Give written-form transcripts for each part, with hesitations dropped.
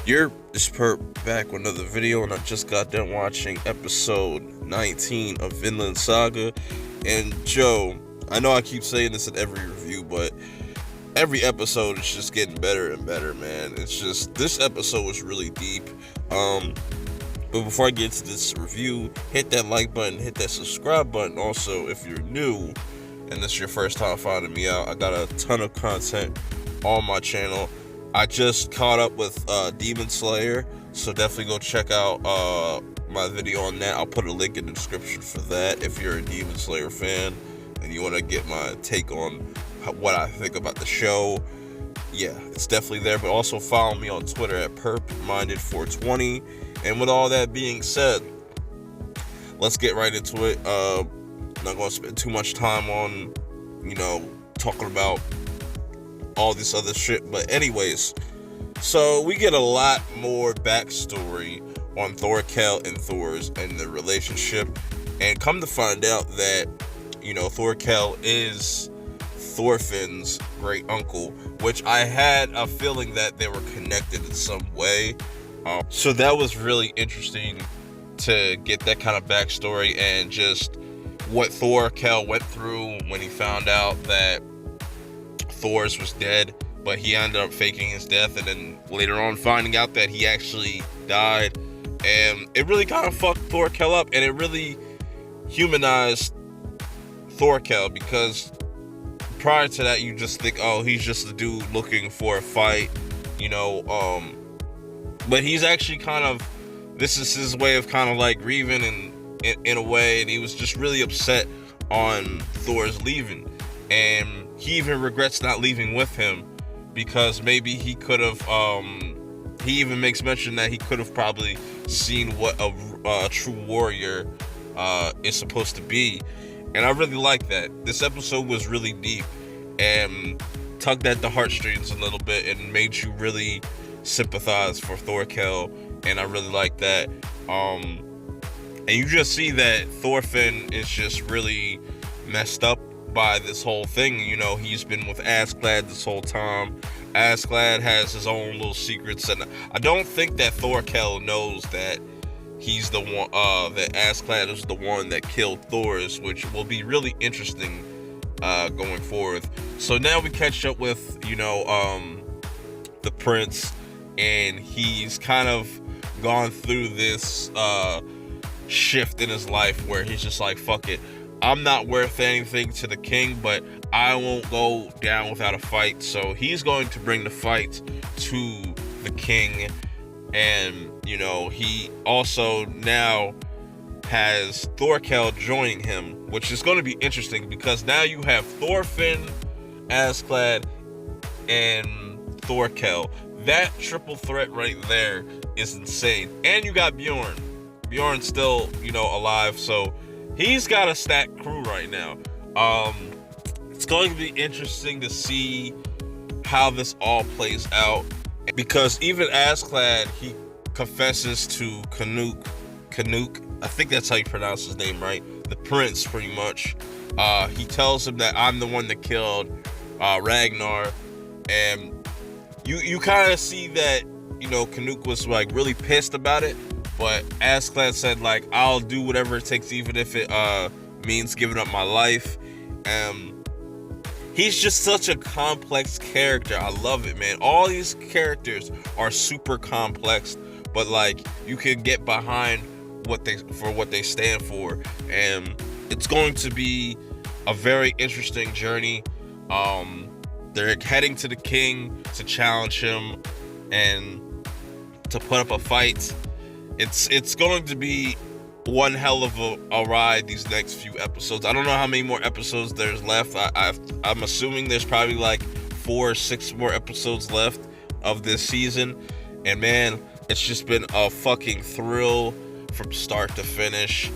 You're just back with another video, and I just got done watching episode 19 of Vinland Saga. And Joe, I know I keep saying this in every review, but every episode is just getting better and better, man. It's just, this episode was really deep. But before I get to this review, hit that like button, hit that subscribe button. Also, if you're new and this is your first time finding me out, I got a ton of content on my channel. I just caught up with Demon Slayer, so definitely go check out my video on that. I'll put a link in the description for that if you're a Demon Slayer fan and you want to get my take on what I think about the show. Yeah, it's definitely there. But also follow me on Twitter at perpminded420. And with all that being said, let's get right into it. Not going to spend too much time on, talking about all this other shit. But anyways, so we get a lot more backstory on Thorkel and Thors and the relationship. And come to find out that, Thorkel is Thorfinn's great uncle, which I had a feeling that they were connected in some way. So that was really interesting to get that kind of backstory and just what Thorkel went through when he found out that Thors was dead, but he ended up faking his death, and then later on finding out that he actually died. And it really kind of fucked Thorkel up, and it really humanized Thorkel, because prior to that you just think, oh, he's just a dude looking for a fight, but he's actually this is his way of kind of like grieving in a way, and he was just really upset on Thor's leaving, and he even regrets not leaving with him, because maybe he could have, he even makes mention that he could have probably seen what a true warrior is supposed to be. And I really like that. This episode was really deep and tugged at the heartstrings a little bit and made you really sympathize for Thorkel, and I really like that. And you just see that Thorfinn is just really messed up by this whole thing. He's been with Askeladd this whole time. Askeladd has his own little secrets, and I don't think that Thorkel knows that he's the one, that Askeladd is the one that killed Thors, which will be really interesting going forward. So now we catch up with, the prince, and he's kind of gone through this shift in his life where he's just like, fuck it, I'm not worth anything to the king, but I won't go down without a fight. So he's going to bring the fight to the king. And he also now has Thorkel joining him, which is going to be interesting, because now you have Thorfinn, Askeladd, and Thorkel. That triple threat right there is insane. And you got Bjorn. Bjorn's still, alive, so he's got a stacked crew right now. It's going to be interesting to see how this all plays out, because even Askeladd, he confesses to Canute, I think that's how you pronounce his name, right? The prince, pretty much. He tells him that I'm the one that killed Ragnar, and you kind of see that, Canute was like really pissed about it, but Askeladd said, like, I'll do whatever it takes, even if it means giving up my life. He's just such a complex character. I love it, man. All these characters are super complex, but like, you can get behind what they stand for, and it's going to be a very interesting journey. They're heading to the king to challenge him and to put up a fight. It's going to be one hell of a ride these next few episodes. I don't know how many more episodes there's left. I'm assuming there's probably like 4 or 6 more episodes left of this season. And man, it's just been a fucking thrill from start to finish.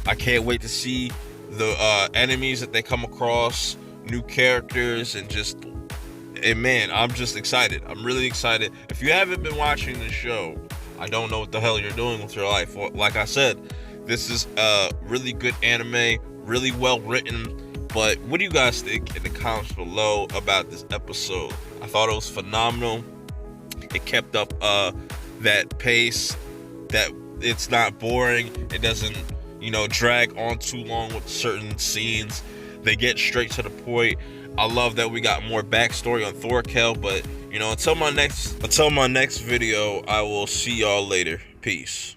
I can't wait to see the enemies that they come across, new characters, and man, I'm just excited. I'm really excited. If you haven't been watching the show, I don't know what the hell you're doing with your life. Like I said, this is a really good anime, really well written. But what do you guys think in the comments below about this episode? I thought it was phenomenal. It kept up that pace, that it's not boring. It doesn't, drag on too long with certain scenes. They get straight to the point. I love that we got more backstory on Thorkel, but until my next video, I will see y'all later. Peace.